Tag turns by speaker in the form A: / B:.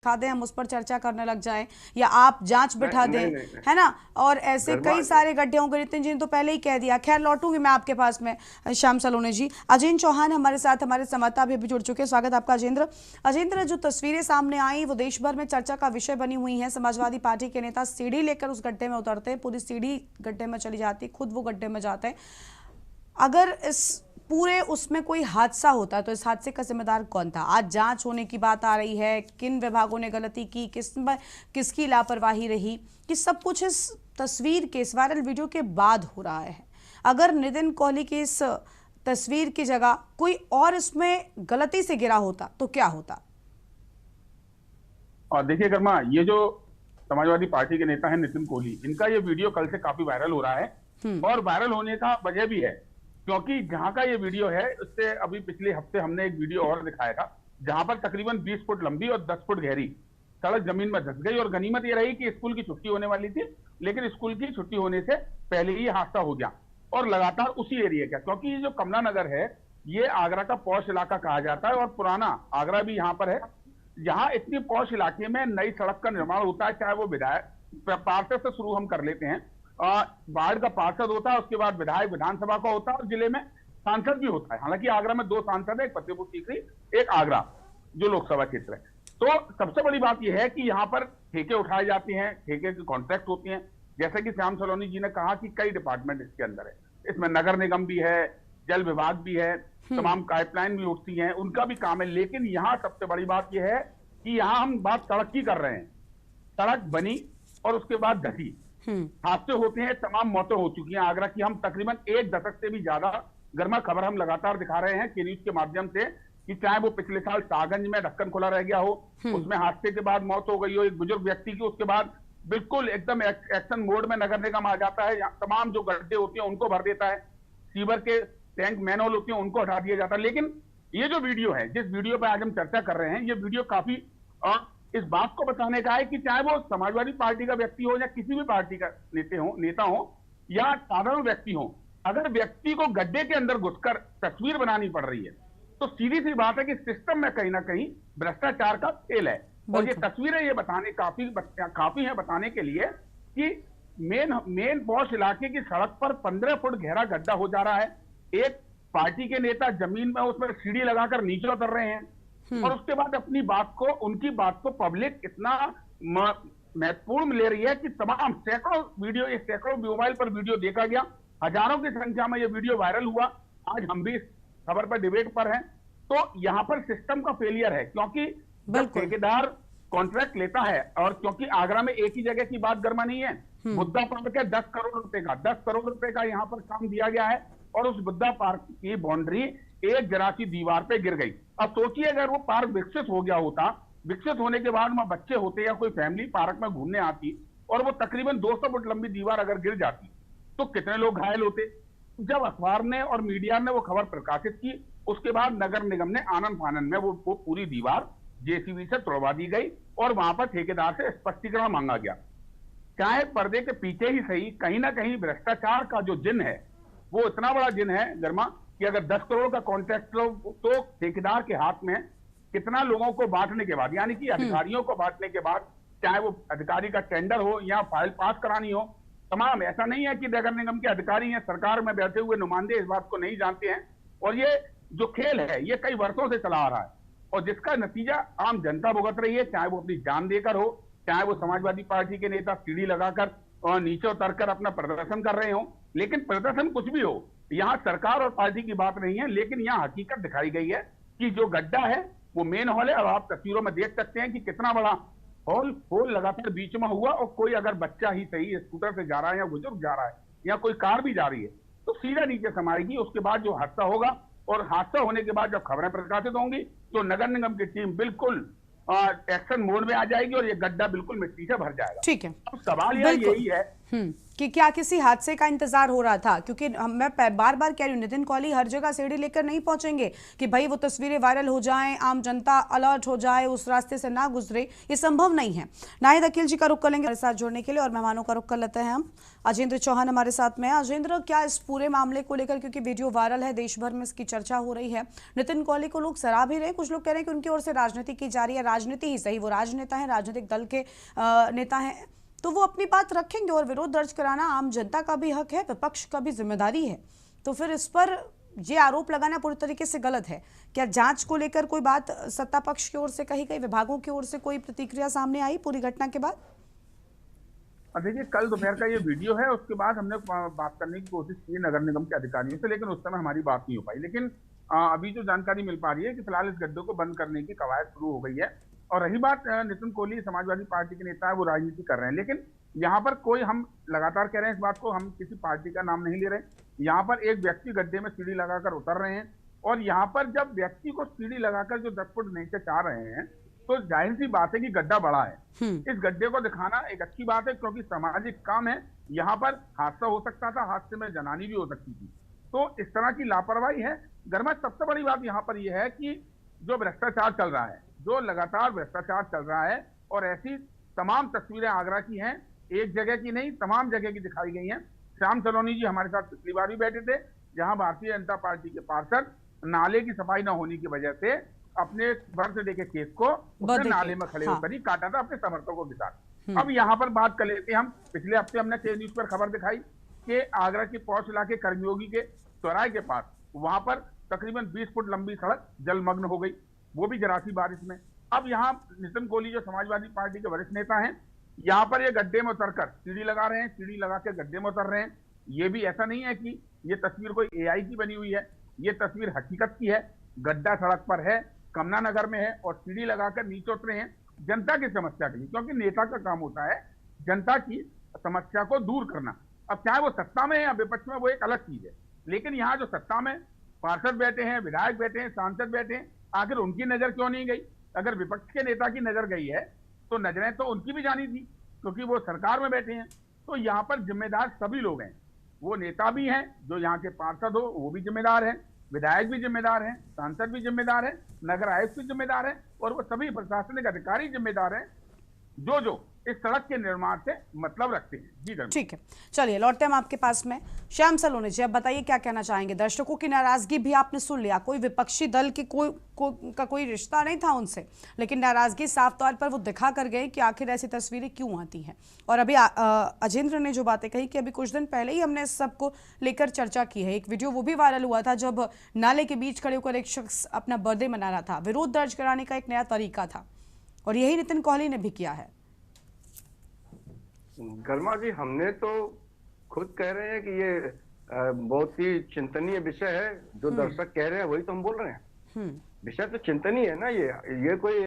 A: दिखा दें, हम उस पर चर्चा करने लग जाएं, या आप जांच बिठा दें,
B: नहीं।
A: है ना। और ऐसे कई सारे गड्ढे होंगे, नितिन जी ने तो पहले ही कह दिया। खैर, लौटूंगी मैं आपके पास में श्याम सलोनी जी। अजेंद्र चौहान हमारे साथ, हमारे संवाददाता भी जुड़ चुके हैं। स्वागत आपका अजेंद्र। अजेंद्र, जो तस्वीरें सामने आई वो देश भर में चर्चा का विषय बनी हुई है। समाजवादी पार्टी के नेता सीढ़ी लेकर उस गड्ढे में उतरते हैं, पूरी सीढ़ी गड्ढे में चली जाती है, खुद वो गड्ढे में जाते हैं। अगर इस पूरे उसमें कोई हादसा होता तो इस हादसे का जिम्मेदार कौन था? आज जांच होने की बात आ रही है, किन विभागों ने गलती की, किसकी लापरवाही रही, कि सब कुछ इस तस्वीर के, इस वायरल वीडियो के बाद हो रहा है। अगर नितिन कोहली की इस तस्वीर की जगह कोई और इसमें गलती से गिरा होता तो क्या होता?
B: और देखिए गर्मा, ये जो समाजवादी पार्टी के नेता हैं नितिन कोहली, इनका ये वीडियो कल से काफी वायरल हो रहा है। और वायरल होने का वजह भी है क्योंकि जहां का ये वीडियो है उससे अभी पिछले हफ्ते हमने एक वीडियो और दिखाया था, जहां पर तकरीबन 20 फुट लंबी और 10 फुट गहरी सड़क जमीन में धंस गई। और गनीमत ये रही कि स्कूल की छुट्टी होने वाली थी, लेकिन स्कूल की छुट्टी होने से पहले ही हादसा हो गया। और लगातार उसी एरिया का, क्योंकि ये जो कमला नगर है ये आगरा का पॉश इलाका कहा जाता है और पुराना आगरा भी यहाँ पर है। यहाँ इतनी पॉश इलाके में नई सड़क का निर्माण होता है, चाहे वो विधायक पार्षद से शुरू हम कर लेते हैं, वार्ड का पार्षद होता है, उसके बाद विधायक विधानसभा का होता है और जिले में सांसद भी होता है। हालांकि आगरा में 2 सांसद है, एक फतेहपुर सीकरी, एक आगरा जो लोकसभा क्षेत्र है। तो सबसे बड़ी बात यह है कि यहाँ पर ठेके उठाए जाते हैं, ठेके के कॉन्ट्रैक्ट होते हैं। जैसे कि श्याम सलोनी जी ने कहा कि कई डिपार्टमेंट इसके अंदर है, इसमें नगर निगम भी है, जल विभाग भी है, तमाम पाइपलाइन भी उठती हैं, उनका भी काम है। लेकिन यहाँ सबसे बड़ी बात यह है कि यहाँ हम बात सड़क की कर रहे हैं। सड़क बनी और उसके बाद धसी, हादसे होते हैं, तमाम मौतें हो चुकी हैं आगरा की। हम तकरीबन 1 दशक से भी ज्यादा गर्मा खबर हम लगातार दिखा रहे हैं के न्यूज के माध्यम से, कि चाहे वो पिछले साल शाहगंज में ढक्कन खुला रह गया हो, उसमें हादसे के बाद मौत हो गई हो एक बुजुर्ग व्यक्ति की, उसके बाद बिल्कुल एकदम एक्शन मोड में नगर निगम आ जाता है, तमाम जो गड्ढे होते हैं उनको भर देता है, सीवर के टैंक मैनहोल होते हैं उनको हटा दिया जाता है। लेकिन ये जो वीडियो है, जिस वीडियो पर आज हम चर्चा कर रहे हैं, ये वीडियो काफी इस बात को बताने का है कि चाहे वो समाजवादी पार्टी का व्यक्ति हो या किसी भी पार्टी का नेता हो या साधारण व्यक्ति हो, अगर व्यक्ति को गड्ढे के अंदर घुसकर तस्वीर बनानी पड़ रही है तो सीधी सी बात है कि सिस्टम में कहीं ना कहीं भ्रष्टाचार का खेल है। और ये तस्वीरें ये बताने काफी है बताने के लिए कि मेन पॉश इलाके की सड़क पर 15 फुट गहरा गड्ढा हो जा रहा है। एक पार्टी के नेता जमीन में उसमें सीढ़ी लगाकर नीचे उतर रहे हैं और उसके बाद अपनी बात को, उनकी बात को पब्लिक इतना महत्वपूर्ण ले रही है कि तमाम सैकड़ों मोबाइल पर वीडियो देखा गया, हजारों की संख्या में ये वीडियो वायरल हुआ। आज हम भी इस खबर पर डिबेट पर हैं। तो यहां पर सिस्टम का फेलियर है, क्योंकि जब ठेकेदार कॉन्ट्रैक्ट लेता है, और क्योंकि आगरा में एक ही जगह की बात गर्मा नहीं है, बुद्धा पार्क है 10 करोड़ रुपए का, 10 करोड़ रुपए का यहां पर काम दिया गया है और उस बुद्धा पार्क की बाउंड्री एक जरा सी दीवार पे गिर गई। अब सोचिए अगर वो पार्क विकसित हो गया होता, विकसित होने के बाद वहां बच्चे होते या कोई फैमिली पार्क में घूमने आती और वो तकरीबन 200 फुट लंबी दीवार अगर गिर जाती तो कितने लोग घायल होते। जब अखबार ने और मीडिया ने वो खबर प्रकाशित की, उसके बाद नगर निगम ने आनन फानन में वो पूरी दीवार जेसीबी से तोड़वा दी गई और वहां पर ठेकेदार से स्पष्टीकरण मांगा गया। चाहे पर्दे के पीछे ही सही, कहीं ना कहीं भ्रष्टाचार का जो जिन है वो इतना बड़ा जिन है गर्मा, कि अगर 10 करोड़ का कॉन्ट्रैक्ट तो ठेकेदार के हाथ में कितना लोगों को बांटने के बाद, यानी कि अधिकारियों को बांटने के बाद, चाहे वो अधिकारी का टेंडर हो या फाइल पास करानी हो, तमाम, ऐसा नहीं है कि नगर निगम के अधिकारी या सरकार में बैठे हुए नुमाइंदे इस बात को नहीं जानते हैं। और ये जो खेल है ये कई वर्षों से चला आ रहा है और जिसका नतीजा आम जनता भुगत रही है, चाहे वो अपनी जान देकर हो, चाहे वो समाजवादी पार्टी के नेता सीढ़ी लगाकर और नीचे उतरकर अपना प्रदर्शन कर रहे हो। लेकिन प्रदर्शन कुछ भी हो, यहाँ सरकार और पार्टी की बात नहीं है, लेकिन यहाँ हकीकत दिखाई गई है कि जो गड्ढा है वो मेन हॉल है। और आप तस्वीरों में देख सकते हैं कि कितना बड़ा होल लगातार बीच में हुआ और कोई अगर बच्चा ही सही स्कूटर से जा रहा है या बुजुर्ग जा रहा है या कोई कार भी जा रही है तो सीधा नीचे समाएगी। उसके बाद जो हादसा होगा, और हादसा होने के बाद जब खबरें प्रकाशित होंगी तो नगर निगम की टीम बिल्कुल एक्शन मोड में आ जाएगी और ये गड्ढा बिल्कुल मिट्टी से भर जाएगा।
A: ठीक है,
B: अब सवाल यही है
A: कि क्या किसी हादसे का इंतजार हो रहा था? क्योंकि मैं बार बार कह रही हूँ, नितिन कोहली हर जगह सीढ़ी लेकर नहीं पहुंचेंगे कि भाई वो तस्वीरें वायरल हो जाएं, आम जनता अलर्ट हो जाए, उस रास्ते से ना गुजरे, ये संभव नहीं है। नाहिद अकील जी का रुख करेंगे हमारे साथ जुड़ने के लिए, और मेहमानों का रुख कर लेते हैं हम। अजेंद्र चौहान हमारे साथ में। अजेंद्र, क्या इस पूरे मामले को लेकर, क्योंकि वीडियो वायरल है, देश भर में इसकी चर्चा हो रही है, नितिन कोहली को लोग सराह भी रहे हैं, कुछ लोग कह रहे हैं कि उनकी ओर से राजनीति की जा रही है। राजनीति ही सही, वो राजनेता है, राजनीतिक दल के नेता हैं, तो वो अपनी बात रखेंगे, और विरोध दर्ज कराना आम जनता का भी हक है, विपक्ष का भी जिम्मेदारी है। तो फिर इस पर ये आरोप लगाना पूरी तरीके से गलत है। क्या जांच को लेकर कोई बात सत्ता पक्ष की ओर से कही गई, विभागों की ओर से कोई प्रतिक्रिया सामने आई पूरी घटना के बाद?
B: देखिए, कल दोपहर का ये वीडियो है, उसके बाद हमने बात करने की कोशिश की नगर निगम के अधिकारियों से, लेकिन उस समय हमारी बात नहीं हो पाई। लेकिन अभी जो जानकारी मिल पा रही है कि फिलहाल इस गड्ढे को बंद करने की कवायद शुरू हो गई है। और रही बात, नितिन कोहली समाजवादी पार्टी के नेता है, वो राजनीति कर रहे हैं, लेकिन यहाँ पर कोई, हम लगातार कह रहे हैं इस बात को, हम किसी पार्टी का नाम नहीं ले रहे। यहाँ पर एक व्यक्ति गड्ढे में सीढ़ी लगाकर उतर रहे हैं, और यहाँ पर जब व्यक्ति को सीढ़ी लगाकर जो 10 फुट नीचे चाह रहे हैं, तो जाहिर सी बात है कि गड्ढा बड़ा है। इस गड्ढे को दिखाना एक अच्छी बात है, क्योंकि सामाजिक काम है। यहाँ पर हादसा हो सकता था, हादसे में जनानी भी हो सकती थी, तो इस तरह की लापरवाही है। गर्मा सबसे बड़ी बात यहाँ पर यह है कि जो भ्रष्टाचार चल रहा है, जो लगातार भ्रष्टाचार चल रहा है, और ऐसी तमाम तस्वीरें आगरा की हैं, एक जगह की नहीं, तमाम जगह की दिखाई गई हैं। श्याम सलोनी जी हमारे साथ पिछली बार भी बैठे थे, जहां भारतीय जनता पार्टी के पार्षद नाले की सफाई न होने की वजह से अपने बर्थडे के केक को उसने नाले में खड़े होकर ही काटा था अपने समर्थकों के साथ। अब यहाँ पर बात कर लेते हैं हम। पिछले हफ्ते हमने के न्यूज पर खबर दिखाई कि आगरा के पौष इलाके कर्मयोगी के चौराहे के पास, वहां पर तकरीबन 20 फुट लंबी सड़क जलमग्न हो गई, वो भी जरासी बारिश में। अब यहाँ नितिन कोहली जो समाजवादी पार्टी के वरिष्ठ नेता हैं, यहाँ पर ये गड्ढे में उतरकर सीढ़ी लगा रहे हैं, सीढ़ी लगा के गड्ढे में उतर रहे हैं। ये भी ऐसा नहीं है कि ये तस्वीर कोई एआई की बनी हुई है, ये तस्वीर हकीकत की है। गड्ढा सड़क पर है, कमला नगर में है, और सीढ़ी लगाकर नीचे उतरे हैं जनता की समस्या के लिए, क्योंकि नेता का काम होता है जनता की समस्या को दूर करना। अब चाहे वो सत्ता में है या विपक्ष में, वो एक अलग चीज है, लेकिन यहाँ जो सत्ता में पार्षद बैठे हैं, विधायक बैठे हैं, सांसद बैठे हैं, आखिर उनकी नजर क्यों नहीं गई? अगर विपक्ष के नेता की नजर गई है तो नजरें तो उनकी भी जानी थी, क्योंकि वो सरकार में बैठे हैं। तो यहाँ पर जिम्मेदार सभी लोग हैं, वो नेता भी हैं, जो यहाँ के पार्षद हो वो भी जिम्मेदार हैं, विधायक भी जिम्मेदार हैं, सांसद भी जिम्मेदार हैं, नगर आयुक्त भी जिम्मेदार हैं, और वो सभी प्रशासनिक अधिकारी जिम्मेदार हैं जो इस सड़क के निर्माण से मतलब रखते हैं। जी
A: ठीक है, चलिए लौटते हैं हम आपके पास में। श्याम सलोनी जी, अब बताइए क्या कहना चाहेंगे? दर्शकों की नाराजगी भी आपने सुन लिया, कोई विपक्षी दल की कोई रिश्ता नहीं था उनसे, लेकिन नाराजगी साफ तौर पर वो दिखा कर गए कि आखिर ऐसी तस्वीरें क्यों आती हैं। और अभी अजेंद्र ने जो बातें कही कि अभी कुछ दिन पहले ही हमने इस सब को लेकर चर्चा की है, एक वीडियो वो भी वायरल हुआ था जब नाले के बीच खड़े होकर एक शख्स अपना बर्थडे मना रहा था, विरोध दर्ज कराने का एक नया तरीका था, और यही नितिन कोहली ने भी किया है।
C: गर्मा जी, हमने तो खुद कह रहे हैं कि ये बहुत ही चिंतनीय विषय है। जो दर्शक कह रहे हैं वही तो हम बोल रहे हैं। विषय तो चिंतनीय है ना, ये कोई